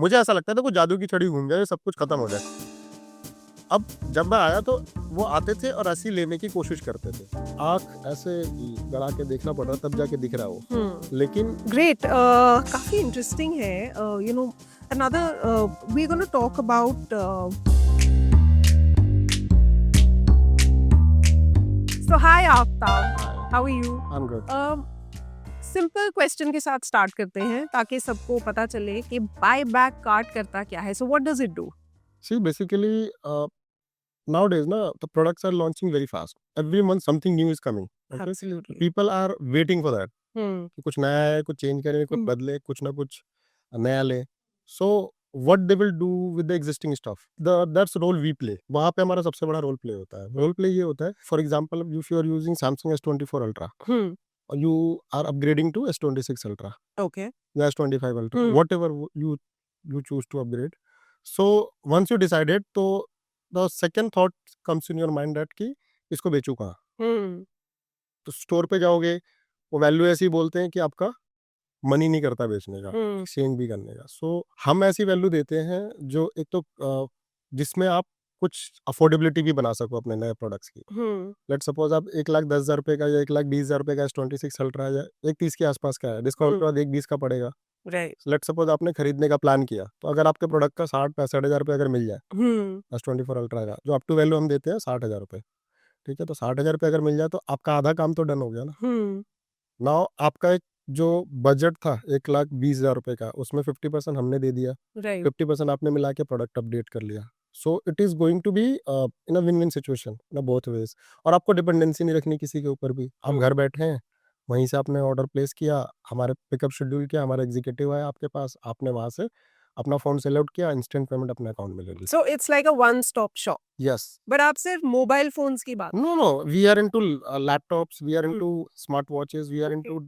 मुझे ऐसा लगता था कुछ जादू की छड़ी घूम जाए, सब कुछ खत्म हो जाए। अब जब मैं आया तो वो आते थे और ऐसे ही लेने की कोशिश करते थे। आँख ऐसे गड़ा के देखना पड़ रहा तब जाके दिख रहा है वो। लेकिन ग्रेट, काफी इंटरेस्टिंग है. You know another we gonna talk about so hi Aftab, how are you? I am good. Simple question के साथ स्टार्ट करते हैं ताकि सबको पता चले कि बाय बैक कार्ट करता क्या है. So what does it do? See basically nowadays na the products are launching very fast. Every month something new is coming. Okay, absolutely. people are waiting for that कि कुछ नया है, कुछ change करें, कुछ Hmm. बदले, कुछ ना कुछ नया ले. So what they will do with the existing stuff, that's role we play. वहाँ पे हमारा सबसे बड़ा रोल प्ले होता है. रोल प्ले ये होता है, for example if you are using Samsung S24 Ultra or you are upgrading to S26 Ultra, okay. S25 Ultra, Hmm. whatever you choose to upgrade. So once you decided, तो the second thought comes in your mind that कि इसको बेचूं कहाँ. तो store पे जाओगे, वो value ऐसी बोलते हैं कि आपका मन ही नहीं करता बेचने का, एक्सचेंज भी करने का. सो हम ऐसी वैल्यू देते हैं जो एक तो जिसमें आप कुछ अफोर्डेबिलिटी भी बना सको अपने नए प्रोडक्ट्स की. लेट सपोज आप 1,10,000 रुपए का या 1,20,000 रुपए का S26 अल्ट्रा या 1,30 के आसपास का है, डिस्काउंट के बाद 1,20 का पड़ेगा. राइट. लेट सपोज आपने खरीदने का प्लान किया, तो अगर आपके प्रोडक्ट का 60-65 हज़ार रुपये अगर मिल जाए S24 अल्ट्रा का, जो अप टू वैल्यू हम देते हैं 60,000 रुपये, ठीक है, तो 60,000 रुपये अगर मिल जाए तो आपका आधा काम तो डन हो गया ना. नाउ आपका एक जो बजट था 1,20,000 रुपए का, उसमें 50% हमने दे दिया, राइट. 50% आपने मिला के प्रोडक्ट अपडेट कर लिया. So it is going to be in a win win situation in both ways. और आपको डिपेंडेंसी नहीं रखनी किसी के ऊपर भी. आप घर बैठे हैं, वहीं से आपने ऑर्डर प्लेस किया, हमारे पिकअप शेड्यूल किया, हमारा एग्जीक्यूटिव आया आपके पास, आपने वहां से अपना फोन सेल आउट किया, इंस्टेंट पेमेंट अपने अकाउंट में ले ली. So it's like a one stop shop. Yes. But आप सिर्फ मोबाइल फोन्स की बात. No, no, we are into laptops, we are into smartwatches, we are Okay. into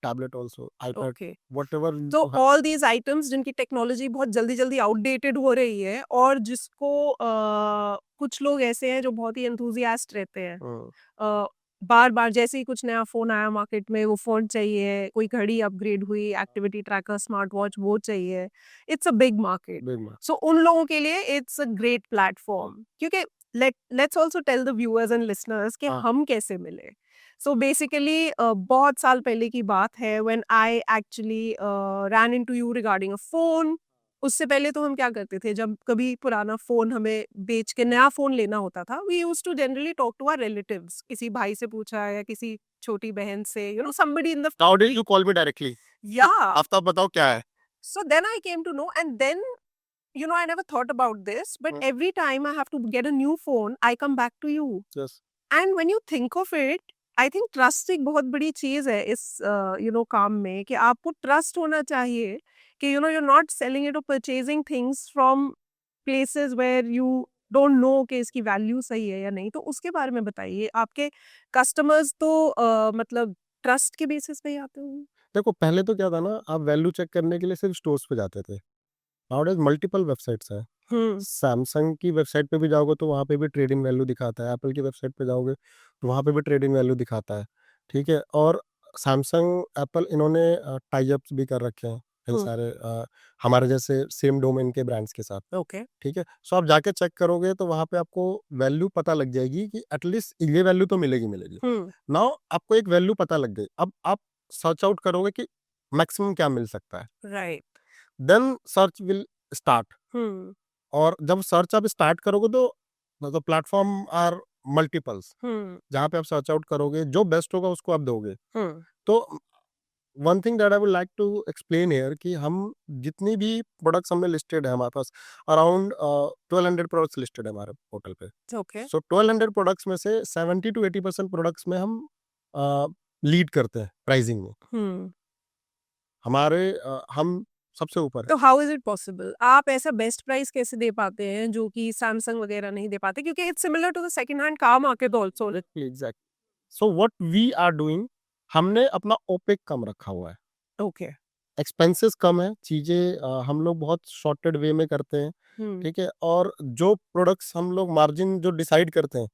tablet also, iPad, okay. whatever. तो all these items जिनकी technology बहुत जल्दी जल्दी outdated हो रही है और जिसको कुछ लोग ऐसे हैं जो बहुत ही एंथुजियास्ट रहते हैं, बार बार जैसे ही कुछ नया फोन आया मार्केट में वो फोन चाहिए, कोई घड़ी अपग्रेड हुई, एक्टिविटी ट्रैकर, स्मार्ट वॉच वो चाहिए. It's a big market. big man. So उन लोगों के लिए इट्स अ ग्रेट प्लेटफॉर्म. क्योंकि let's also tell the viewers and listeners कि हाँ. हम कैसे मिले. सो बेसिकली बहुत साल पहले की बात है when I actually ran into you regarding a phone. उससे पहले तो हम क्या करते थे, जब कभी पुराना फोन हमें बेच के नया फोन लेना होता था, we used to generally talk to our relatives. किसी भाई से पूछा या किसी छोटी बहन से, you know somebody in the. Nowadays you call me directly. या. आफ्ताब बताओ क्या है. So then I came to know, and then, you know, I never thought about this, but every time I have to get a new phone, I come back to you. Yes. And when you think of it, I think trust एक बहुत बड़ी चीज है इस काम में, कि आपको ट्रस्ट होना चाहिए कि you're not selling it or purchasing things from places where you don't know कि इसकी वैल्यू सही है या नहीं. तो उसके बारे में बताइए. आपके कस्टमर्स तो मतलब ट्रस्ट के बेसिस पे ही आते होंगे. देखो पहले तो क्या था ना, आप वैल्यू चेक करने के लिए सिर्फ स्टोर्स पे जाते थे. नाउडेज मल्टीपल वेबसाइट्स हैं. सैमसंग की वेबसाइट पे भी जाओगे तो वहाँ पे भी ट्रेडिंग वैल्यू दिखाता है, एप्पल की वेबसाइट पे जाओगे तो वहाँ पे भी ट्रेडिंग वैल्यू दिखाता है. ठीक है. और सैमसंग एप्पल इन्होंने टाई अप्स भी कर रखे हैं कई सारे हमारे जैसे सेम डोमेन के ब्रांड्स के साथ. ओके. ठीक है. सो आप जाके चेक करोगे तो वहाँ पे आपको वैल्यू पता लग जाएगी कि एटलीस्ट ये वैल्यू तो मिलेगी मिलेगी. नाउ आपको एक वैल्यू पता लग गई, अब आप सर्च आउट करोगे कि मैक्सिमम क्या मिल सकता है. Right. Then search will start. और जब सर्च आप स्टार्ट करोगे तो मतलब प्लेटफॉर्म आर मल्टीपल्स, जहाँ पे आप सर्च आउट करोगे जो बेस्ट होगा उसको आप दोगे. तो one thing that I would like to explain here कि हम जितनी भी प्रोडक्ट्स हमें लिस्टेड है, हमारे पास अराउंड 1,200 प्रोडक्ट्स लिस्टेड है हमारे पोर्टल पे. ओके. सो 1,200 प्रोडक्ट्स में से 70 to 80% प्रोडक्ट्स में हम लीड करते हैं प्राइसिंग में. हम सबसे ऊपर है. तो हाउ इज इट पॉसिबल? आप ऐसा बेस्ट प्राइस कैसे दे पाते हैं जो कि सैमसंग वगैरह नहीं दे पाते? क्योंकि it's similar to the second hand car market also. Exact. So what we are doing, हमने अपना ओपेक कम रखा हुआ है, ओके. एक्सपेंसेस कम है, चीजें हम लोग बहुत शॉर्टेड वे में करते हैं. ठीक है. और जो प्रोडक्ट्स हम लोग मार्जिन जो डिसाइड करते हैं,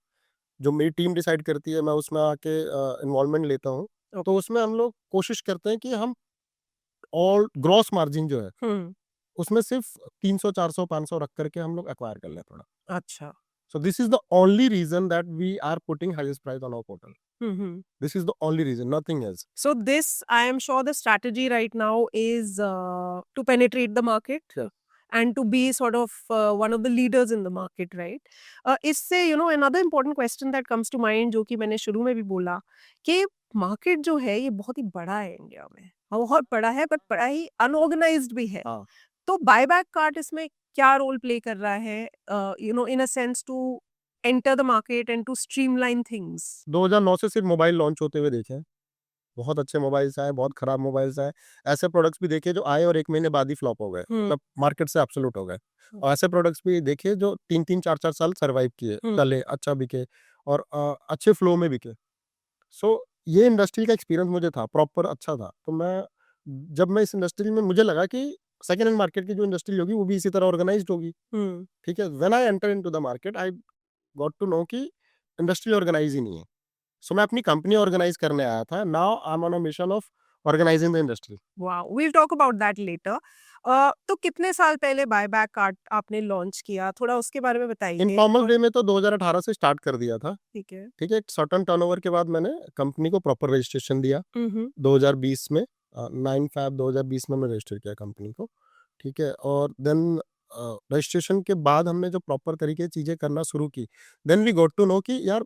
जो मेरी टीम डिसाइड करती है, मैं उसमें आके इन्वॉल्वमेंट लेता हूँ. तो उसमें हम लोग कोशिश करते हैं कि हम ऑल ग्रॉस मार्जिन जो है उसमें सिर्फ 300 400 500 रख करके हम लोग एक्वायर कर लें प्रोडक्ट. अच्छा. So this is the only reason that we are putting highest price on our portal. Mm-hmm. This is the only reason, nothing else. So this, I am sure the strategy right now is to penetrate the market. Sure. And to be sort of one of the leaders in the market, right? इससे another important question that comes to mind, जो कि मैंने शुरू में भी बोला, कि market जो है ये बहुत ही बड़ा है इंडिया में, बहुत बड़ा है, बट बड़ा ही अनऑर्गेनाइज्ड भी है. हाँ. तो बायबैक कार्ट इसमें क्या रोल प्ले कर रहा है, in a sense to enter the market and to streamline things? 2009 से सिर्फ मोबाइल लॉन्च होते हुए देखे हैं. बहुत अच्छे मोबाइल्स आए, बहुत खराब मोबाइल्स आए. ऐसे प्रोडक्ट्स भी देखे जो आए और 1 महीने बाद ही फ्लॉप हो गए, मतलब मार्केट से एब्सोल्यूट हो गए. और ऐसे प्रोडक्ट्स भी देखे जो 3-3 4-4 साल सर्वाइव किए, चले, अच्छा बिके और अच्छे फ्लो में बिके. सो ये इंडस्ट्री का एक्सपीरियंस मुझे था, प्रॉपर अच्छा था. तो जब मैं इस इंडस्ट्री में, मुझे लगा कि सेकंड हैंड मार्केट की जो इंडस्ट्री होगी वो भी इसी तरह ऑर्गेनाइज्ड होगी. ठीक है. When I enter into the market I got to know कि इंडस्ट्री ऑर्गेनाइज ही नहीं है. सो मैं अपनी कंपनी ऑर्गेनाइज करने आया था. Now I am on a mission of organising the industry. Wow, we'll talk about that later. तो कितने साल पहले बायबैक कार्ट आपने लॉन्च किया, थोड़ा उसके बारे में बताइए. इनफॉर्मल वे में तो 2018 से स्टार्ट कर दिया था. ठीक है. ठीक है. एक सर्टेन टर्नओवर के बाद मैंने कंपनी को प्रॉपर रजिस्ट्रेशन दिया 2020 में. 9 फैब 2020 में मैं रजिस्टर किया कंपनी को. ठीक है. और देन रजिस्ट्रेशन के बाद हमने जो प्रॉपर तरीके से चीजें करना शुरू की, then we got to know कि यार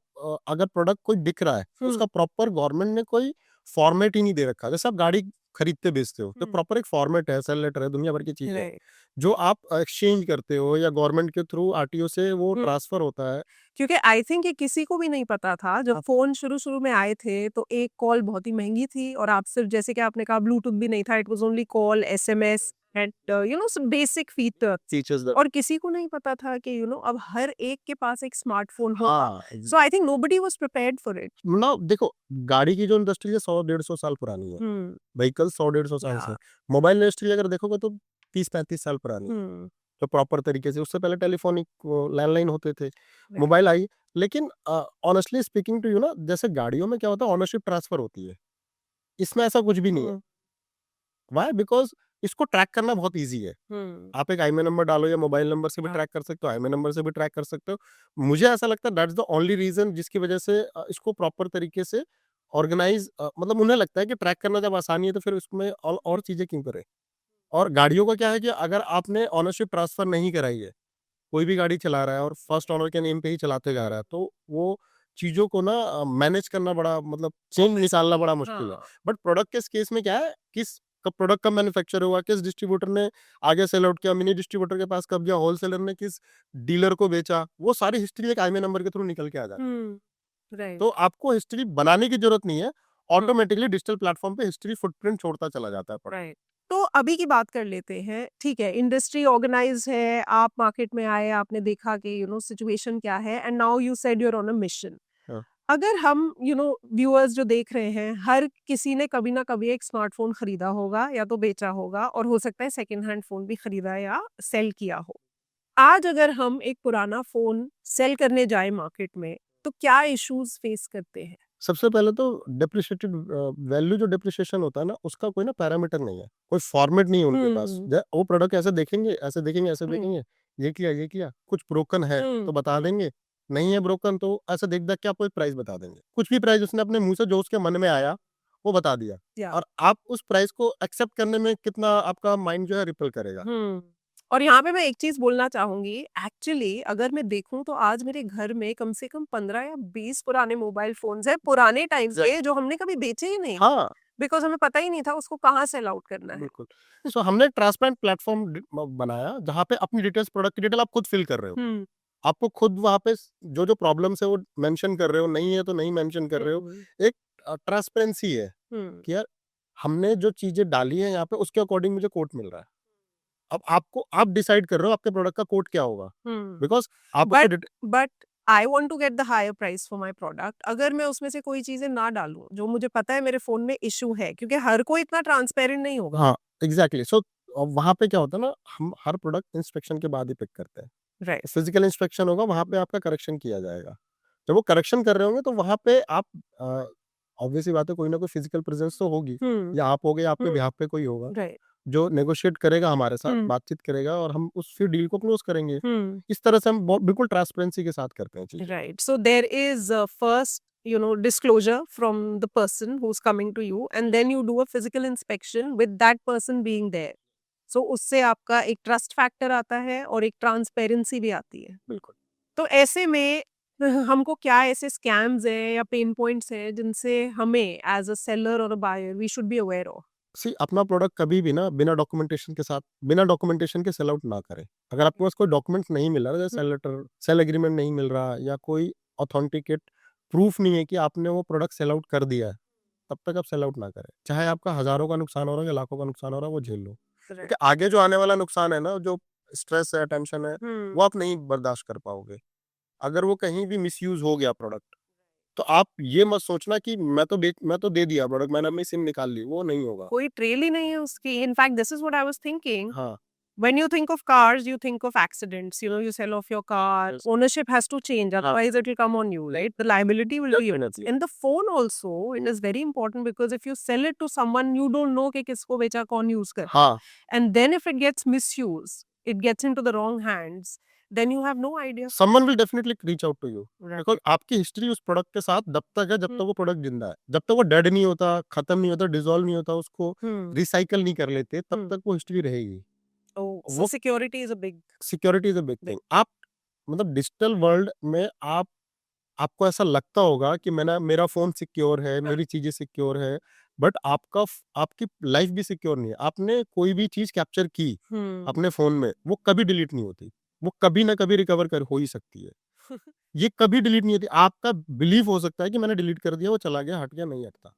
अगर प्रोडक्ट कोई बिक रहा है तो उसका प्रॉपर गवर्नमेंट ने कोई फॉर्मेट ही नहीं दे रखा. जैसे आप गाड़ी खरीदते बेचते हो तो प्रॉपर एक फॉर्मेट है, सेल लेटर है, दुनिया भर की चीजें हैं जो आप एक्सचेंज करते हो या गवर्नमेंट के थ्रू आरटीओ से वो ट्रांसफर होता है. क्योंकि आई थिंक ये किसी को भी नहीं पता था जब फोन शुरू में आए थे, तो एक कॉल बहुत ही महंगी थी और आप सिर्फ, जैसे कि आपने कहा, ब्लूटूथ भी नहीं था, it was only call, SMS and some basic features. और किसी को नहीं पता था कि अब हर एक के पास एक स्मार्टफोन होगा. So I think nobody was prepared for it. मतलब देखो, गाड़ी की जो इंडस्ट्री है 100-150 साल पुरानी है. व्हीकल 100-150 साल से. मोबाइल इंडस्ट्री अगर देखोगे तो 30-35 साल पुरानी है. तो प्रॉपर तरीके से, उससे पहले टेलीफोनिक लैंडलाइन होते थे, मोबाइल आई. लेकिन ऑनेस्टली स्पीकिंग टू यू ना, जैसे गाड़ियों में क्या होता है, ओनरशिप ट्रांसफर होती है, इसमें ऐसा कुछ भी नहीं है. व्हाई? बिकॉज इसको ट्रैक करना बहुत इजी है. आप एक आईएमईआई नंबर डालो या मोबाइल नंबर से भी ट्रैक कर सकते हो, आईएमईआई नंबर से भी ट्रैक कर सकते हो. मुझे ऐसा लगता है दैट्स द ओनली रीजन जिसकी वजह से इसको प्रॉपर तरीके से ऑर्गेनाइज, मतलब उन्हें लगता है कि ट्रैक करना जब आसानी है तो फिर उसमें और चीजें क्यों करें. और गाड़ियों का क्या है कि अगर आपने ओनरशिप ट्रांसफर नहीं कराई है, कोई भी गाड़ी चला रहा है और फर्स्ट ओनर के नेम पे ही चलाते जा रहा है, तो वो चीजों को ना मैनेज करना बड़ा, मतलब चेंज निकालना बड़ा मुश्किल है. बट प्रोडक्ट के इस केस में क्या है, किस प्रोडक्ट का मैन्युफैक्चर हुआ, किस डिस्ट्रीब्यूटर ने आगे सेल आउट किया, मिनी डिस्ट्रीब्यूटर के पास कब गया, होलसेलर ने किस डीलर को बेचा, वो सारी हिस्ट्री एक आईएमईआई नंबर के थ्रू निकल के आ जाती है. तो आपको हिस्ट्री बनाने की जरूरत नहीं है, ऑटोमेटिकली डिजिटल प्लेटफॉर्म पे हिस्ट्री फुटप्रिंट छोड़ता चला जाता है. तो अभी की बात कर लेते हैं. ठीक है, इंडस्ट्री ऑर्गेनाइज है, आप मार्केट में आए, आपने देखा कि सिचुएशन क्या है, and now you said you are on a mission. अगर हम व्यूअर्स जो देख रहे हैं, हर किसी ने कभी ना कभी एक स्मार्टफोन खरीदा होगा या तो बेचा होगा, और हो सकता है सेकंड हैंड फोन भी खरीदा या सेल किया हो. आज अगर हम एक पुराना फोन सेल करने जाए मार्केट में, तो क्या इश्यूज फेस करते हैं? सबसे पहले तो डेप्रिशिएटेड वैल्यू, जो डेप्रिशिएशन होता है ना, उसका कोई ना पैरामीटर नहीं है, कोई फॉर्मेट नहीं है उनके पास. वो प्रोडक्ट ऐसे देखेंगे, ऐसे देखेंगे, ऐसे देखेंगे, ये किया, कुछ ब्रोकन है तो बता देंगे, नहीं है ब्रोकन तो ऐसे देख देख के आपको एक प्राइस बता देंगे. कुछ भी प्राइस उसने अपने मुंह से जो उसके मन में आया वो बता दिया, और आप उस प्राइस को एक्सेप्ट करने में कितना आपका माइंड जो है रिपेल करेगा. और यहाँ पे मैं एक चीज बोलना चाहूंगी, एक्चुअली अगर मैं देखूं तो आज मेरे घर में कम से कम 15 या 20 पुराने मोबाइल फोन्स हैं, पुराने टाइम के, जो हमने कभी बेचे ही नहीं. बिकॉज हमें पता ही नहीं था उसको कहाँ सेल आउट करना है. बिल्कुल. सो हमने ट्रांसपेरेंट प्लेटफॉर्म बनाया जहाँ पे अपनी डिटेल्स, प्रोडक्ट की डिटेल आप खुद फिल कर रहे हो. आपको खुद वहाँ पे जो प्रॉब्लम्स है वो मेंशन कर रहे हो, नहीं है तो नहीं मेंशन कर रहे हो. एक ट्रांसपेरेंसी है कि यार हमने जो चीजें डाली है यहाँ पे उसके अकॉर्डिंग मुझे कोट मिल रहा है. अब आप डिसाइड कर रहे हो आपके प्रोडक्ट का कोट क्या होगा, बिकॉज आप. But I want to get the higher price for my product. अगर मैं उसमें से कोई चीजें ना डालूं जो मुझे पता है मेरे फोन में इशू है, क्योंकि हर कोई इतना ट्रांसपेरेंट नहीं होगा. हाँ, एग्जैक्टली. सो वहां पे क्या होता है ना, हम हर प्रोडक्ट इंस्पेक्शन के बाद ही पिक करते हैं. राइट. फिजिकल इंस्पेक्शन होगा, वहां पे आपका करेक्शन किया जाएगा. जब वो करेक्शन कर रहे होंगे तो वहां पे आप, ऑब्वियसली बात है, कोई ना कोई फिजिकल प्रेजेंस तो होगी, या आप हो गए, आपके बिहाफ पे कोई होगा. जो नेगोशिएट करेगा हमारे साथ, हम्म बातचीत करेगा और हम उस फिर डील को क्लोज करेंगे। हम्म इस तरह से हम बिल्कुल ट्रांसपेरेंसी के साथ करते हैं चीजें। Right. So there is first, disclosure from the person who's coming to you, and then you do a physical inspection with that person being there. So उससे आपका एक ट्रस्ट फैक्टर आता है और एक ट्रांसपेरेंसी भी आती है। बिल्कुल। तो ऐसे में हमको क्या ऐसे स्कैम्स हैं या पेन पॉइंट्स हैं जिनसे हमें एज अ सेलर और a buyer we should be aware of? See अपना प्रोडक्ट कभी भी ना बिना डॉक्यूमेंटेशन के सेल आउट ना करें। अगर आपके पास कोई डॉक्यूमेंट नहीं मिल रहा, जैसे सेल लेटर, सेल एग्रीमेंट नहीं मिल रहा या कोई ऑथेंटिकेट प्रूफ नहीं है कि आपने वो प्रोडक्ट सेल आउट कर दिया है, तब तक आप सेल आउट ना करें। चाहे आपका हजारों का नुकसान हो रहा है या लाखों का नुकसान हो रहा है, वो झेल लो, क्योंकि आगे जो आने वाला नुकसान है ना, जो स्ट्रेस है, टेंशन है, वो आप नहीं बर्दाश्त कर पाओगे। अगर वो कहीं भी मिसयूज हो गया प्रोडक्ट, तो आप ये मत सोचना कि मैं तो दे दिया प्रोडक्ट, मैंने अपनी सिम निकाल ली, वो नहीं होगा। कोई ट्रेल ही नहीं है उसकी। In fact this is what I was thinking. हाँ, When you think of cars, you think of accidents. You sell off your car. Yes. Ownership has to change, otherwise it will come on you, right? The liability will be yours. Definitely. In the phone also, it is very important because if you sell it to someone, you don't know कि किसको बेचा, कौन use कर। हाँ, And then if it gets misused, it gets into the wrong hands, then you have no idea. someone will definitely reach out to you, Right. because आपकी history उस product के साथ तब तक है जब तक Hmm. वो प्रोडक्ट जिंदा है। जब तक वो डेड नहीं होता, खत्म नहीं होता, डिसॉल्व नहीं होता, उसको Hmm. रिसाइकल नहीं कर लेते, तब Hmm. तक वो हिस्ट्री रहेगी। Oh, so वो security is a big. Security is a big thing. आप मतलब डिजिटल वर्ल्ड में आपको ऐसा लगता होगा कि मेरा फोन सिक्योर है, मेरी चीजें सिक्योर है, बट आपकी लाइफ भी सिक्योर नहीं है। आपने कोई भी चीज कैप्चर की Hmm. अपने फोन में, वो कभी डिलीट नहीं होती, वो कभी ना कभी रिकवर कर हो ही सकती है। ये कभी डिलीट नहीं होती। आपका बिलीव हो सकता है कि मैंने डिलीट कर दिया, वो चला गया, हट गया, नहीं हटता।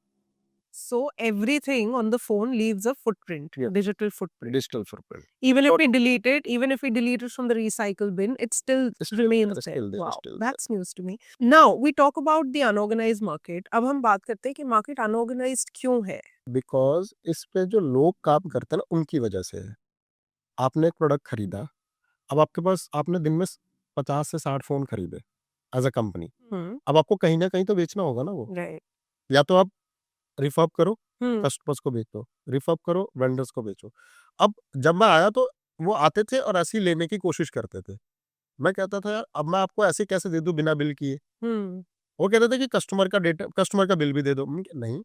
So everything on the phone leaves a footprint, Yes. digital footprint. Digital footprint Even if we delete it, even if we delete it from the recycle bin, it still remains there. Wow, that's news to me. Now we talk about the unorganized market. अब हम बात करते हैं कि market unorganized क्यों है? Because इस पे जो लोग काम करते हैं ना, उनकी वजह से है। आपने एक प्रोडक्ट खरीदा, अब आपके पास आपने दिन में 50 से 60 फोन खरीदे एज अ कंपनी। अब आपको कहीं ना कहीं तो बेचना होगा ना वो। Right. या तो आप रिफर्ब करो, Hmm. कस्टमर्स को बेचो, रिफर्ब करो, वेंडर्स को बेचो। अब जब मैं आया तो वो आते थे और ऐसे ही लेने की कोशिश करते थे। मैं कहता था, यार अब मैं आपको ऐसे कैसे दे दूं बिना बिल किए? Hmm. वो कहते थे कि कस्टमर का बिल भी दे दो। मैंने कहा, नहीं,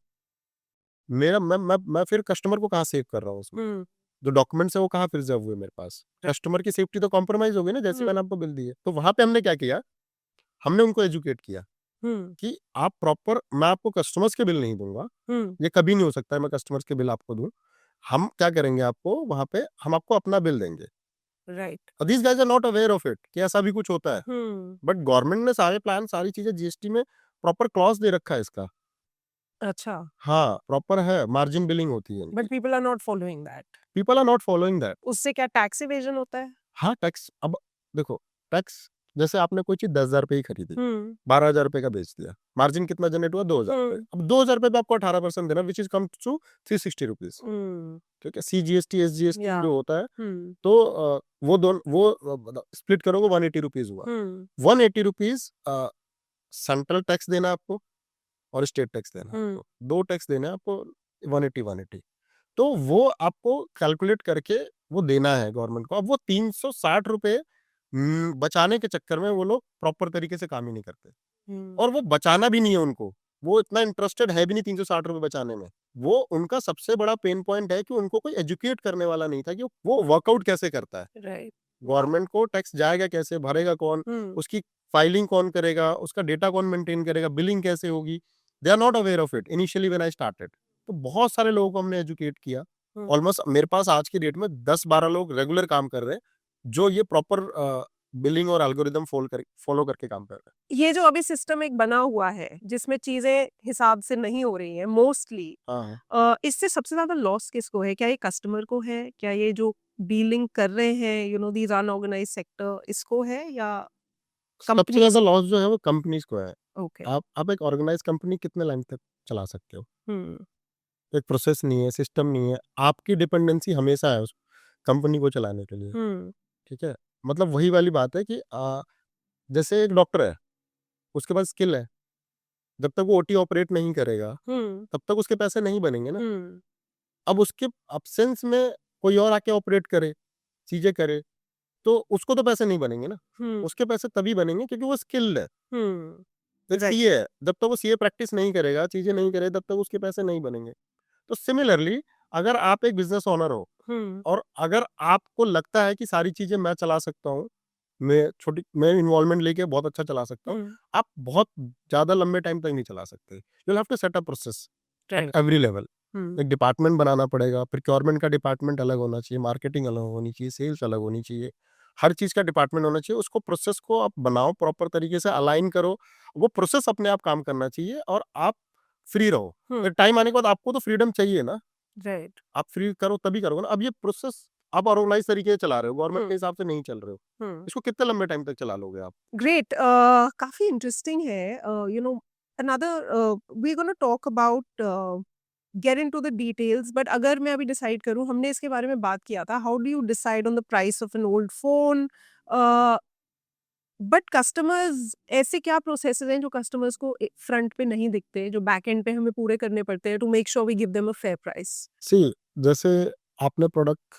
मेरा मैं फिर कस्टमर को कहाँ सेव कर रहा हूँ उसमें? Hmm. जो डॉक्यूमेंट्स है वो कहाँ प्रिजर्व हुए मेरे पास? कस्टमर की सेफ्टी तो कॉम्प्रोमाइज हो गई ना, जैसे मैंने आपको बिल दिए। तो वहां पे हमने क्या किया, हमने उनको एजुकेट किया Hmm. कि आप प्रॉपर, मैं आपको कस्टमर्स के बिल नहीं दूंगा, Hmm. ये कभी नहीं हो सकता है मैं कस्टमर्स के बिल आपको दूं। हम क्या करेंगे, आपको वहां पे हम आपको अपना बिल देंगे। Right. और this guys are not aware of it कि ऐसा भी कुछ होता है। Hmm. बट गवर्नमेंट ने सारे प्लान, सारी चीजें जीएसटी में प्रॉपर क्लॉज दे रखा है इसका। अच्छा। हाँ, प्रॉपर है, मार्जिन बिलिंग होती है। But people are not following that. People are not following that. उससे क्या टैक्स इवेजन होता है? हाँ, टैक्स, अब देखो, टैक्स, जैसे आपने कोई चीज 10,000 रुपए की खरीदी, Hmm. 12,000 रुपए का बेच दिया, मार्जिन कितना जनरेट हुआ? 2,000 रुपए। अब 2,000 रुपए पे आपको 18% देना, which is come to 360 rupees. Hmm. ठीक है, सीजीएसटी एसजीएसटी Yeah. जो होता है, Hmm. तो वो दोनों वो स्प्लिट करोगे 180 रुपीज हुआ। Hmm. 180 रुपीज सेंट्रल टैक्स देना आपको और स्टेट टैक्स देना आपको, दो टैक्स देना है आपको, 180 तो वो आपको कैलकुलेट करके वो देना है गवर्नमेंट को। अब वो 360 रुपए बचाने के चक्कर में वो लोग प्रॉपर तरीके से काम ही नहीं करते, Hmm. और वो बचाना भी नहीं है उनको, वो इतना इंटरेस्टेड है भी नहीं 360 रुपए बचाने में। वो उनका सबसे बड़ा पेन पॉइंट है कि उनको कोई एजुकेट करने वाला नहीं था कि वो वर्कआउट कैसे करता है। Right. गवर्नमेंट को टैक्स जाएगा कैसे, भरेगा कौन, Hmm. उसकी फाइलिंग कौन करेगा, उसका डेटा कौन मेंटेन करेगा, बिलिंग कैसे होगी। They are not aware of it initially when I started. तो बहुत सारे लोगों को हमने एजुकेट किया। ऑलमोस्ट मेरे पास आज की डेट में 10-12 लोग रेगुलर काम कर रहे हैं जो ये प्रॉपर बिलिंग और एल्गोरिदम फॉलो करके काम कर रहे हैं। ये जो अभी सिस्टम एक बना हुआ है जिसमें चीजें हिसाब से नहीं हो रही हैं मोस्टली, हाँ, इससे सबसे ज्यादा लॉस किसको है? क्या ये कस्टमर को है? क्या ये जो डीलिंग कर रहे हैं दीज अनऑर्गेनाइज सेक्टर, इसको है, या सबसे कंपनीज? ज्यादा लॉस जो है वो कंपनीज को है। ओके। आप एक ऑर्गेनाइज कंपनी कितने लाइन तक चला सकते हो? हम्म एक प्रोसेस नहीं है, सिस्टम नहीं है, आपकी डिपेंडेंसी हमेशा है उस कंपनी को चलाने के लिए। हम्म ठीक है, मतलब वही वाली बात है कि जैसे एक डॉक्टर है, उसके पास स्किल है, जब तक वो ओटी ऑपरेट नहीं करेगा हम्म तब तक उसके पैसे नहीं बनेंगे ना। हम्म अब उसके अब्सेंस में कोई और आके ऑपरेट करे, चीजें करे, तो उसको तो पैसे नहीं बनेंगे ना। उसके पैसे तभी बनेंगे क्योंकि वो स्किल्ड है। Right. सीए है, जब तक वो सीए प्रैक्टिस नहीं करेगा, चीजें नहीं करेगा, तब तक उसके पैसे नहीं बनेंगे। तो सिमिलरली अगर आप एक बिजनेस ओनर हो और अगर आपको लगता है कि सारी चीजें मैं चला सकता हूँ, मैं इन्वॉल्वमेंट लेके बहुत अच्छा चला सकता हूँ, आप बहुत ज्यादा लंबे टाइम तक नहीं चला सकते। You have to set up process at every level. एक डिपार्टमेंट बनाना पड़ेगा, प्रिक्योरमेंट का डिपार्टमेंट अलग होना चाहिए, मार्केटिंग अलग होनी चाहिए, सेल्स अलग होनी चाहिए, हर चीज का डिपार्टमेंट होना चाहिए। उसको प्रोसेस को आप बनाओ, प्रॉपर तरीके से अलाइन करो, वो प्रोसेस अपने आप काम करना चाहिए और आप फ्री रहो। टाइम आने के बाद आपको तो फ्रीडम चाहिए ना, राइट। आप फ्री करो तभी करोगे ना। अब ये प्रोसेस आप ऑर्गेनाइज तरीके से चला रहे हो, गवर्नमेंट के हिसाब से नहीं चल रहे हो, इसको कितने लंबे टाइम तक चला लोगे आप? ग्रेट। काफी इंटरेस्टिंग है। You know another we gonna talk about get into the details, but अगर मैं अभी डिसाइड करूं, हमने इसके बारे में बात किया था, how do you decide on the price of an old phone? But customers, ऐसे क्या प्रोसेसेस हैं जो कस्टमर्स को फ्रंट पे नहीं दिखते, जो बैक एंड पे हमें पूरे करने पड़ते हैं to make sure we give them a fair price? See, जैसे आपने प्रोडक्ट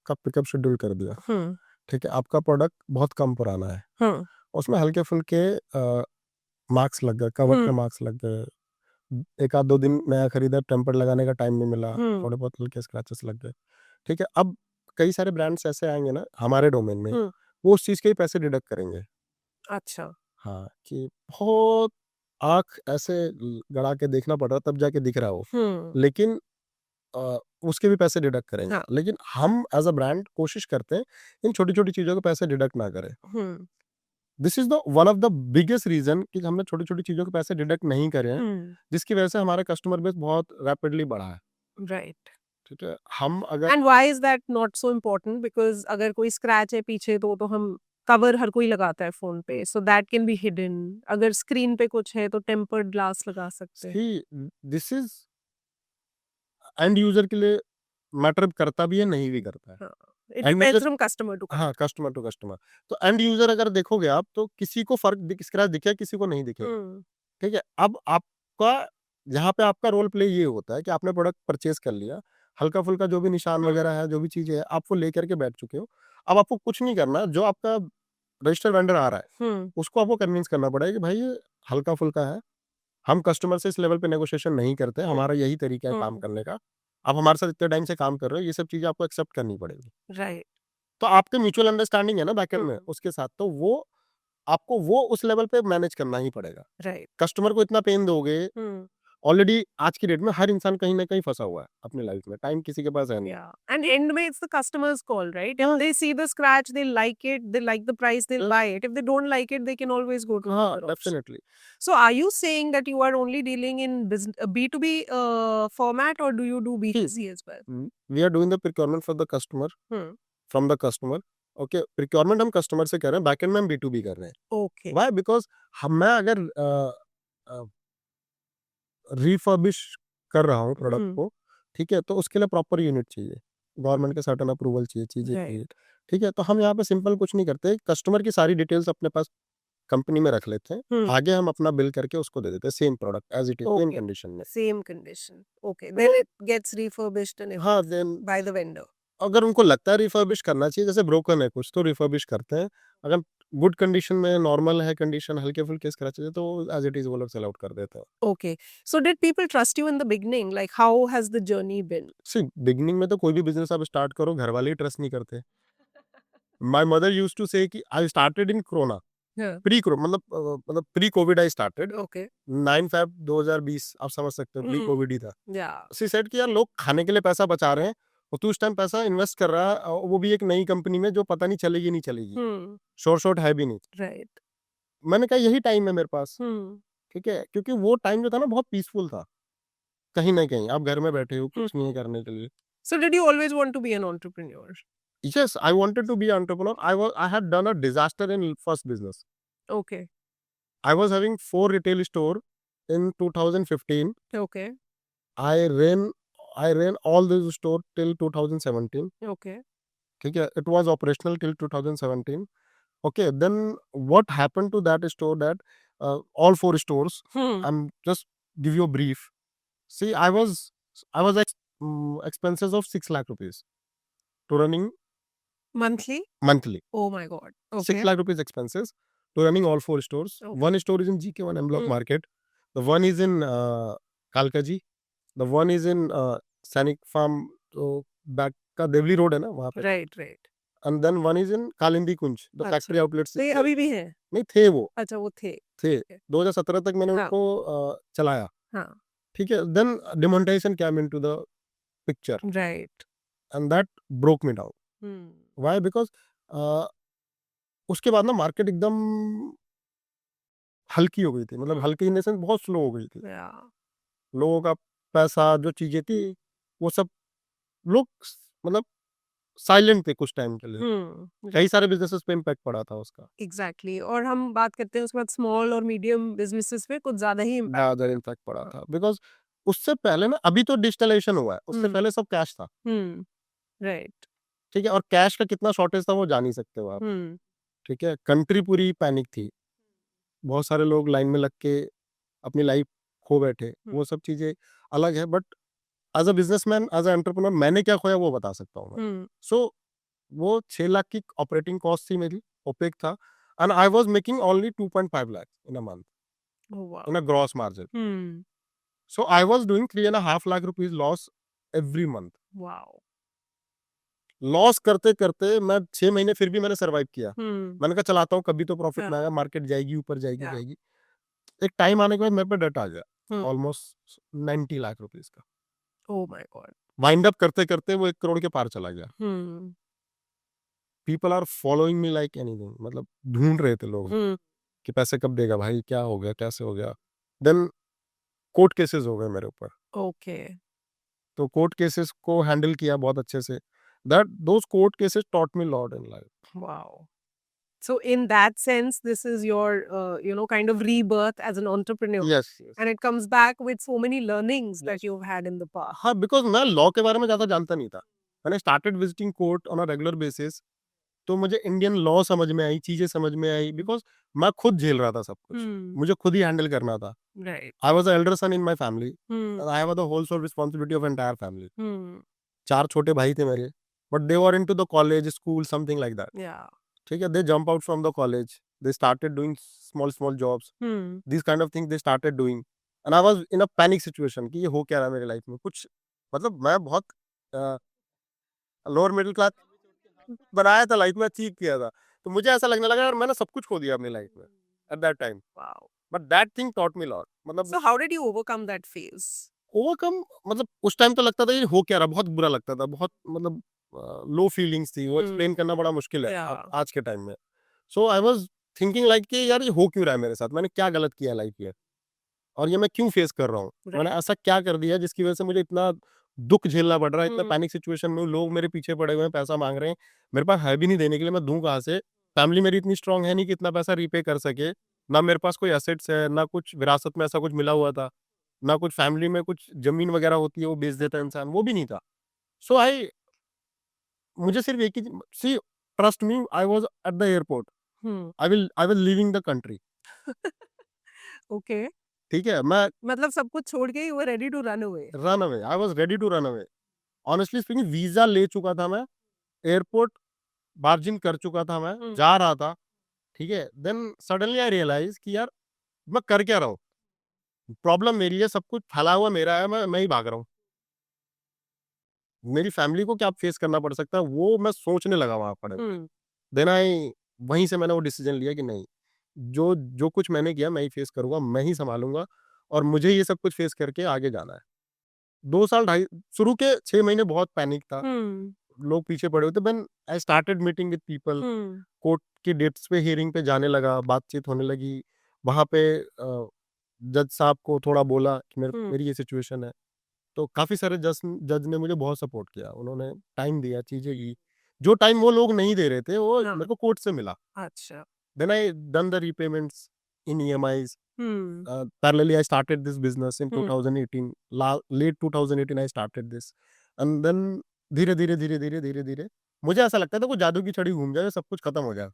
का पिकअप शेड्यूल कर दिया, ठीक है, आपका प्रोडक्ट बहुत कम पुराना है, उसमें हल्के फुल्के मार्क्स लग गए, कवर पे मार्क्स लग गए, एक आध दो दिन नया खरीदा, टेम्पर लगाने का टाइम नहीं मिला, थोड़े बहुत हल्के स्क्रैचेस लग गए, ठीक है। अब कई सारे ब्रांड्स ऐसे आएंगे ना हमारे डोमेन में, वो उस चीज के ही पैसे डिडक्ट करेंगे। अच्छा। हाँ, कि बहुत आंख ऐसे गड़ा के देखना पड़ रहा तब जाके दिख रहा हो, लेकिन उसके भी पैसे डिडक्ट करेंगे। हाँ। लेकिन हम एज अ ब्रांड कोशिश करते हैं इन छोटी छोटी चीजों के पैसे डिडक्ट ना करें। This is the one of the biggest reason कि हमने छोटी छोटी चीजों के पैसे डिडक्ट नहीं करे हैं, जिसकी वजह से हमारा कस्टमर बेस बहुत रैपिडली बढ़ा है। राइट। ठीक है, हम अगर and why is that not so important? Because अगर कोई स्क्रैच है पीछे तो हम कवर हर कोई लगाता है फोन पे, so that can be hidden. अगर स्क्रीन पे कुछ है तो टेम्पर्ड ग्लास लगा सकते हैं। ही दिस इज एंड यूजर के लिए मैटर करता भी है, नहीं भी करता है। It end depends user, from customer to हाँ, कस्टमर टू कस्टमर। तो एंड यूजर अगर देखोगे आप, तो किसी को स्क्रैच दिखे, किसी को नहीं दिखे, ठीक है। अब आपका यहाँ पे आपका रोल प्ले ये होता है कि आपने प्रोडक्ट परचेज कर लिया, हल्का फुल्का जो भी निशान वगैरह है, जो भी चीजें है, आप वो लेकर के बैठ चुके हो। अब आपको कुछ नहीं करना, जो आपका रजिस्टर्ड वेंडर आ रहा है उसको आपको कन्विंस करना पड़ेगा कि भाई ये हल्का फुल्का है, हम कस्टमर से इस लेवल पे नेगोशिएशन नहीं करते, हमारा यही तरीका है काम करने का, आप हमारे साथ इतने टाइम से काम कर रहे हो, ये सब चीजें आपको एक्सेप्ट करनी पड़ेगी। राइट। तो आपके म्यूचुअल अंडरस्टैंडिंग है ना बैकएंड में उसके साथ, तो वो आपको वो उस लेवल पे मैनेज करना ही पड़ेगा। राइट। कस्टमर को इतना पेन दोगे, ऑलरेडी आज की डेट में हर इंसान कहीं ना कहीं फंसा हुआ है अपनी लाइफ में, टाइम किसी के पास है नहीं। Yeah. And end में it's the customer's call, right? Yeah. If they see the scratch, they like it, they like the price, they'll buy it. If they don't like it, they can always go to हाँ, other options. Definitely. So are you saying that you are only dealing in B2B format, or do you do B2C as well? We are doing the procurement for the customer, from the customer. Okay, procurement हम customer से कर रहे हैं, backend में हम B2B कर रहे हैं। Okay. व्हाई? बिकॉज मैं अगर रिफर्बिश कर रहा हूँ प्रोडक्ट को, ठीक है, तो उसके लिए प्रॉपर यूनिट चाहिए, गवर्नमेंट के सर्टेन अप्रूवल चाहिए, चीजें चाहिए, ठीक है। तो हम यहाँ पे सिंपल कुछ नहीं करते, कस्टमर की सारी डिटेल्स अपने पास कंपनी में रख लेते हैं, आगे हम अपना बिल करके उसको दे देते हैं, same product as it is, same condition में। Same condition. Okay. Then it gets refurbished and हाँ, देन by the vendor. अगर उनको लगता है रिफर्बिश करना चाहिए, जैसे ब्रोकन है कुछ, तो रिफर्बिश करते हैं। अगर गुड कंडीशन में, नॉर्मल है कंडीशन, हल्के फुल्के स्क्रैचेस है, तो एज इट इज वो लोग सेल आउट कर देते हैं। Okay. So did people trust you in the beginning? Like how has the journey been? See, beginning में तो कोई भी बिजनेस आप स्टार्ट करो, घर वाले ही ट्रस्ट नहीं करते। माय मदर यूज्ड टू से कि I started in corona, Yeah. मतलब pre Covid I started, Okay. 9 Feb 2020, आप समझ सकते हो, प्री कोविड ही था। Yeah. सी सेड कि यार लोग खाने के लिए पैसा बचा रहे हैं और तू उस टाइम पैसा इन्वेस्ट कर रहा है, और वो भी एक नई कंपनी में जो पता नहीं चलेगी नहीं चलेगी, शोर शॉट है भी नहीं। Right. मैंने कहा यही टाइम है मेरे पास, Hmm. ठीक है, क्योंकि वो टाइम जो था ना बहुत पीसफुल था, कहीं ना कहीं आप घर में बैठे हो, कुछ नहीं है करने के लिए। So did you always want to be an entrepreneur? Yes, I wanted to be an entrepreneur. I had done a disaster in first business. Okay. I was having 4 retail store in 2015. Okay. I ran all those store till 2017. Okay. ठीक है, it was operational till 2017. Okay, then what happened to that store, that all 4 stores, I'm just give you a brief. See, I was expenses of 6 lakh rupees. to running Monthly? monthly. Oh my God. 6 Okay. lakh rupees expenses to running all 4 stores. Okay. One store is in GK1 M Block Mm. Market. The one is in Kalkaji. The one is in Sainik Farm. तो back का Deoli road है ना वहाँ पे. Right, right. And then one is in Kalindi Kunj. The factory अच्छा. outlets. तो ये अभी भी है? नहीं थे वो. अच्छा वो थे. थे. Okay. 2017 तक मैंने हाँ. उनको चलाया. हाँ. ठीक है. Then demonetization came into the picture. Right. And that broke me down. Why? Because उसके बाद ना मार्केट एकदम हल्की हो गई थी. मतलब हल्की इन द सेंस बहुत स्लो हो गई थी. Yeah. लोगों का पैसा जो चीजें थी वो सब लोग मतलब साइलेंट थे कुछ टाइम के लिए. कई सारे बिजनेसेस पे इम्पैक्ट पड़ा था उसका. एग्जैक्टली. और हम बात करते हैं उसके बाद स्मॉल और मीडियम बिजनेसेस पे कुछ ज्यादा ही ज्यादा इम्पैक्ट पड़ा था. बिकॉज उससे पहले ना अभी तो डिजिटलाइजेशन हुआ है. उससे पहले सब कैश था. राइट. ठीक है. और कैश का कितना शॉर्टेज था वो जान ही सकते हो आप. ठीक है. कंट्री पूरी पैनिक थी. बहुत सारे लोग लाइन में लग के अपनी लाइफ खो बैठे. वो सब चीजें अलग है. But as a businessman, as a entrepreneur, मैंने क्या खोया वो बता सकता हूँ मैं. सो वो 6 लाख की ऑपरेटिंग कॉस्ट थी मेरी. ओपेक था. And I was making only 2.5 lakh in a month in a gross margin. So I was doing 3.5 lakh rupees loss every month. Wow. Loss करते करते मैं 6 महीने फिर भी मैंने सर्वाइव किया. मैंने कहा चलाता हूँ, कभी तो प्रॉफिट में आएगा. मार्केट जाएगी ऊपर, जाएगी जाएगी. एक टाइम आने के बाद मेरे पे डेट आ गया ऑलमोस्ट 90 लाख रुपीस का. Oh my god. Wind up करते करते वो 1 करोड़ के पार चला गया. People are following me like anything. मतलब ढूंढ रहे थे लोग कि पैसे कब देगा भाई, क्या हो गया, कैसे हो गया. देन कोर्ट केसेस हो गए मेरे ऊपर. ओके. तो कोर्ट केसेस को हैंडल किया बहुत अच्छे से. That those court cases taught me lot in life. Wow. So in that sense, this is your, kind of rebirth as an entrepreneur. Yes. And it comes back with so many learnings that you've had in the past. हाँ, because मैं law के बारे में ज्यादा जानता नहीं था. मैंने started visiting court on a regular basis. तो मुझे इंडियन लॉ समझ में आई, चीजें समझ में आई. बिकॉज मैं खुद झेल रहा था सब कुछ. मुझे खुद ही हैंडल करना था. Right. I was the elder son in my family. I have the whole sole responsibility of entire family. 4 छोटे भाई थे मेरे. But they were into the college, school, something like that. Yeah. ठीक है. They jump out from the college. They started doing small jobs. This kind of thing they started doing. And I was in a panic situation कि ये हो क्या रहा है मेरी life में. कुछ मतलब मैं बहुत लोअर मिडिल क्लास बनाया था लाइफ में, अचीव किया था. तो मुझे ऐसा लगने लगा यार मैंने सब कुछ खो दिया अपनी लाइफ में at that time. Wow. But that thing taught me lot. मतलब So how did you overcome that phase? Overcome, मतलब उस टाइम तो लगता था ये हो क्या रहा. बहुत बुरा लगता था. बहुत मतलब लो फीलिंग्स थी. वो एक्सप्लेन करना बड़ा मुश्किल है Yeah. आज के टाइम में. सो आई वाज थिंकिंग लाइक कि यार ये हो क्यों रहा है मेरे साथ. मैंने क्या गलत किया लाइफ में और ये मैं क्यों फेस कर रहा हूँ. मैंने ऐसा क्या कर दिया जिसकी वजह से मुझे इतना दुख झेलना पड़ रहा है. इतना पैनिक सिचुएशन में लोग मेरे पीछे पड़े हुए हैं, पैसा मांग रहे हैं. मेरे पास है भी नहीं देने के लिए. मैं दूं कहाँ से. फैमिली मेरी इतनी स्ट्रांग है नहीं कि इतना पैसा रीपे कर सके. ना मेरे पास कोई एसेट्स है, ना कुछ विरासत में ऐसा कुछ मिला हुआ था, ना कुछ फैमिली में कुछ जमीन वगैरह होती है वो बेच देता है इंसान, वो भी नहीं था. सो आई मुझे सिर्फ एक ही see trust me, I was at the airport. I was leaving the country. Okay. ठीक है. मैं मतलब सब कुछ छोड़ के you were ready to run away. Run away. I was ready to run away. Honestly speaking visa ले चुका था मैं. एयरपोर्ट बार्जिन कर चुका था मैं. जा रहा था. ठीक है. देन सडनली आई रियलाइज कि यार मैं कर क्या रहा हूँ. प्रॉब्लम मेरी है, सब कुछ फैला हुआ मेरा है. मैं ही भाग रहा हूँ. मेरी फैमिली को क्या फेस करना पड़ सकता है वो मैं सोचने लगा वहां पर. देन आई वहीं से मैंने वो डिसीजन लिया कि नहीं, जो जो कुछ मैंने किया मैं ही फेस करूंगा, मैं ही संभालूंगा और मुझे ये सब कुछ फेस करके आगे जाना है. 2 साल ढाई शुरू के 6 महीने बहुत पैनिक था. लोग पीछे पड़े हुए थे. Then I started meeting with people. Court की डेट्स पे, हियरिंग पे जाने लगा. बातचीत होने लगी. वहां पे जज साहब को थोड़ा बोला कि मेरी ये सिचुएशन है. तो काफी सारे जज ने मुझे बहुत सपोर्ट किया. उन्होंने टाइम दिया, चीजें की. जो टाइम वो लोग नहीं दे रहे थे वो मेरे को कोर्ट से मिला. अच्छा. Then I done the repayments in EMIs. Parallelly, I started this business in 2018. Late 2018, I started this. And then धीरे धीरे धीरे धीरे धीरे धीरे मुझे ऐसा लगता था कुछ जादू की छड़ी घूम जाए, सब कुछ खत्म हो जाए.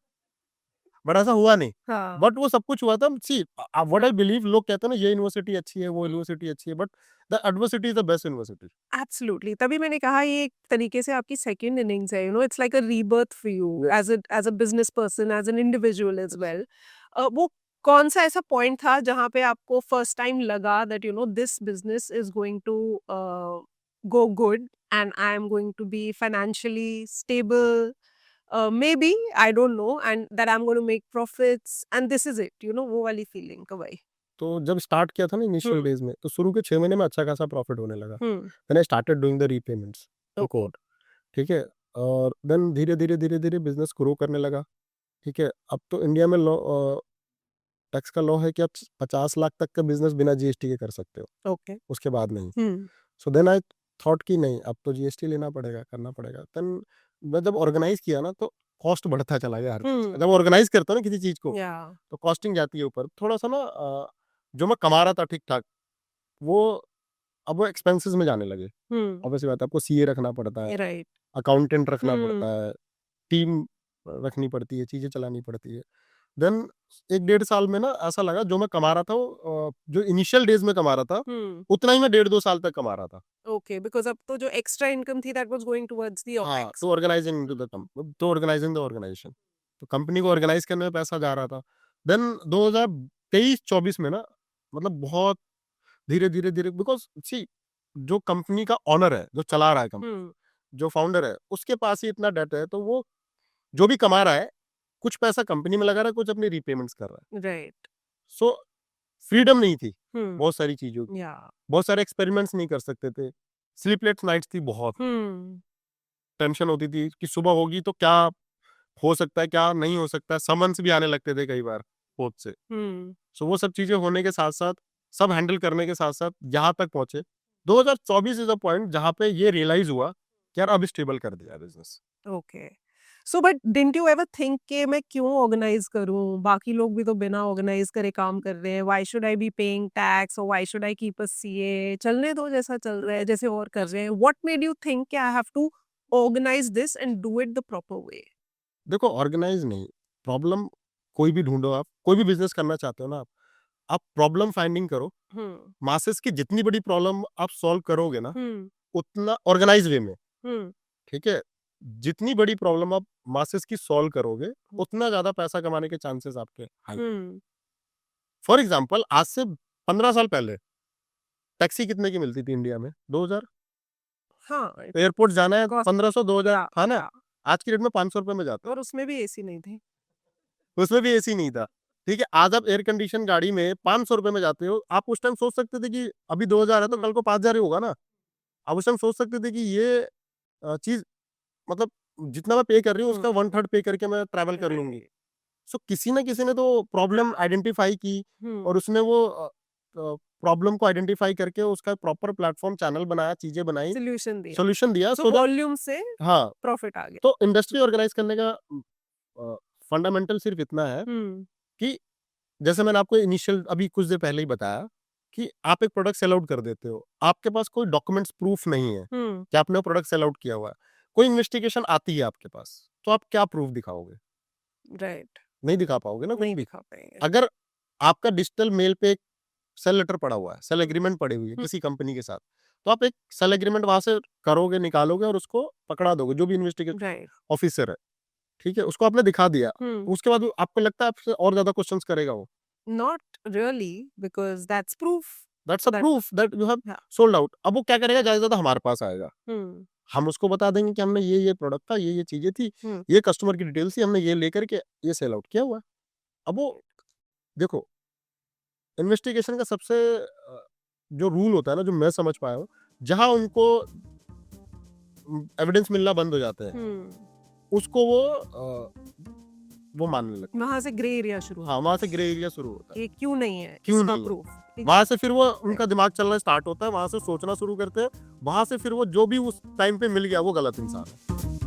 बट ऐसा हुआ नहीं। हाँ बट वो सब कुछ हुआ था। सी व्हाट आई बिलीव, लोग कहते हैं ना ये यूनिवर्सिटी अच्छी है, वो यूनिवर्सिटी अच्छी है, but the adversity is the best university. Absolutely, तभी मैंने कहा ये एक तरीके से आपकी सेकंड इनिंग्स है, it's like a rebirth for you as a business person, as an individual as well. वो कौन सा ऐसा पॉइंट था जहाँ पे आपको फर्स्ट टाइम लगा that this business is going to go good and I am going to be financially stable, maybe I don't know, and that I'm going to make profits and this is it, वो वाली feeling कब आई? तो जब start किया था ना initial days में, तो शुरू के 6 महीने में अच्छा खासा प्रॉफिट होने लगा। Then I started doing the repayments to Okay. Code, ठीक है? और देन धीरे-धीरे बिज़नेस ग्रो करने लगा, ठीक है? अब तो इंडिया में टैक्स का लॉ है कि आप 50 लाख तक का बिज़नेस बिना जीएसटी के कर सकते हो, Okay. उसके बाद नहीं। हम्म सो देन आई थॉट कि नहीं, अब तो जीएसटी लेना पड़ेगा, करना पड़ेगा। देन मैं जब ऑर्गेनाइज़ किया ना, तो कॉस्ट बढ़ता चला गया हर चीज़ का। जब ऑर्गेनाइज़ करते हो ना किसी चीज़ को, या तो कॉस्टिंग जाती है ऊपर। थोड़ा-सा ना जो मैं कमा रहा था ठीक-ठाक, वो अब वो एक्सपेंसेस में जाने लगे। ऑब्वियस सी बात है, आपको सीए रखना पड़ता है, राइट। अकाउंटेंट रखना पड़ता है, टीम रखनी पड़ती है, चीज़ें चलानी पड़ती है। देन 1 डेढ़ साल में ना ऐसा लगा जो मैं कमा रहा था वो जो इनिशियल डेज़ में कमा रहा था, उतना ही मैं डेढ़ 2 साल तक कमा रहा था। ओके, बिकॉज़ अब तो जो एक्स्ट्रा इनकम थी that was going towards the हाँ, ओपेक्स। तो ऑर्गेनाइजिंग द ऑर्गेनाइजेशन। तो कंपनी को ऑर्गेनाइज़ करने में पैसा जा रहा था। देन 2023-24 में ना, मतलब बहुत धीरे-धीरे बिकॉज़ सी जो कंपनी का ओनर है, जो चला रहा है कंपनी, जो फाउंडर है, उसके पास ही इतना डेट है, तो वो जो भी कमा रहा है, कुछ पैसा कंपनी में लगा रहा है, कुछ अपनी रीपेमेंट्स कर रहा है। राइट। सो फ्रीडम नहीं थी बहुत सारी चीज़ों की, या बहुत सारे एक्सपेरिमेंट्स नहीं कर सकते थे। स्लीपलेस नाइट्स थी बहुत, टेंशन होती थी कि सुबह होगी तो क्या हो सकता है, क्या नहीं हो सकता है, समन्स भी आने लगते थे कई बार कोर्ट से। सो वो सब चीज़ें होने के साथ-साथ, सब हैंडल करने के साथ-साथ यहाँ तक पहुँचे। 2024 इज़ द पॉइंट जहाँ पे ये रियलाइज़ हुआ कि यार अब स्टेबल कर दिया है business. Okay. So but didn't you ever think कि मैं क्यों ऑर्गेनाइज करूं, बाकी लोग भी तो बिना ऑर्गेनाइज करे काम कर रहे हैं, why should I be paying tax और why should I keep a CA, चलने दो जैसा चल रहा है, जैसे और कर रहे हैं। व्हाट मेड यू थिंक कि I have to organise this and do it the proper way? देखो ऑर्गेनाइज़ नहीं, प्रॉब्लम कोई भी ढूँढो आप, कोई भी बिज़नेस करना चाहते हो ना आप प्रॉब्लम फाइंडिंग करो। मासेस की जितनी बड़ी प्रॉब्लम आप सॉल्व करोगे ना, उतना ऑर्गेनाइज़ वे में, ठीक है? जितनी बड़ी प्रॉब्लम आप मासेस की सॉल्व करोगे, उतना ज़्यादा पैसा कमाने के चांसेस आपके हाई। फॉर एग्ज़ाम्पल आज से 15 साल पहले टैक्सी कितने की मिलती थी इंडिया में? 2000। हाँ, एयरपोर्ट जाना है कॉस्ट 1500 2000 या था ना? या आज की डेट में 500 रुपए में जाता है। और उसमें भी एसी नहीं थी। उसमें भी एसी नहीं था, ठीक है? आज आप एयर कंडीशन गाड़ी में 500 रुपए में जाते हो। आप उस टाइम सोच सकते थे कि अभी 2000 है तो कल को 5000 ही होगा ना? आप उस टाइम सोच सकते थे कि ये चीज़, मतलब जितना मैं पे कर रही हूँ उसका 1/3 पे करके मैं ट्रैवल कर लूँगी। सो किसी न किसी ने तो प्रॉब्लम आइडेंटिफाई की और उसने वो प्रॉब्लम को आइडेंटिफाई करके उसका प्रॉपर प्लेटफ़ॉर्म चैनल बनाया, चीज़ें बनाई, सॉल्यूशन दिया, सॉल्यूशन दिया सो सो दैट वॉल्यूम से हाँ, प्रॉफिट आ गया। तो इंडस्ट्री ऑर्गेनाइज़ करने का फंडामेंटल सिर्फ इतना है कि जैसे मैंने आपको इनिशियल अभी कुछ देर पहले ही बताया कि आप एक प्रोडक्ट सेल आउट कर देते हो। आपके पास कोई डॉक्यूमेंट्स प्रूफ नहीं है कि आपने वो प्रोडक्ट सेल आउट किया हुआ है। कोई इन्वेस्टिगेशन आती है आपके पास, तो आप क्या प्रूफ दिखाओगे? राइट। नहीं दिखा पाओगे ना कुछ नहीं भी। दिखा पाएंगे। अगर आपका डिजिटल मेल पे एक सेल लेटर पड़ा हुआ है, सेल एग्रीमेंट पड़ी हुई है किसी कंपनी के साथ, तो आप एक सेल एग्रीमेंट वहाँ से करोगे, निकालोगे और उसको पकड़ा दोगे, जो भी इन्वेस्टिगेशन राइट। ऑफिसर है, ठीक है? उसको आपने दिखा दिया। उसके बाद वो आपको लगता है आपसे और ज़्यादा क्वेश्चंस करेगा वो? Not really, because that's proof that's a that proof that you have yeah. Sold out. अब वो क्या करेगा, ज़्यादा से ज़्यादा हमारे पास आएगा। Hmm. हम उसको बता देंगे कि हमने ये प्रोडक्ट था, ये चीज़ें थी, Hmm. ये कस्टमर की डिटेल्स थी, हमने ये लेकर के ये सेल आउट किया हुआ है। अब वो देखो, इन्वेस्टिगेशन का सबसे जो रूल होता है ना, जो मैं समझ पाया हूँ, जहाँ उनको एविडेंस मिलना बंद हो जाते हैं, Hmm. उसको वो मानने लगते हैं। वहां से ग्रे एरिया शुरू हाँ, वहाँ से ग्रे एरिया शुरू होता है। कि क्यों नहीं है क्यों इसका नहीं है? प्रूफ। वहाँ से फिर वो उनका दिमाग चलना स्टार्ट होता है, वहाँ से सोचना शुरू करते हैं, वहाँ से फिर वो जो भी उस टाइम पे मिल गया वो गलत इंसान है।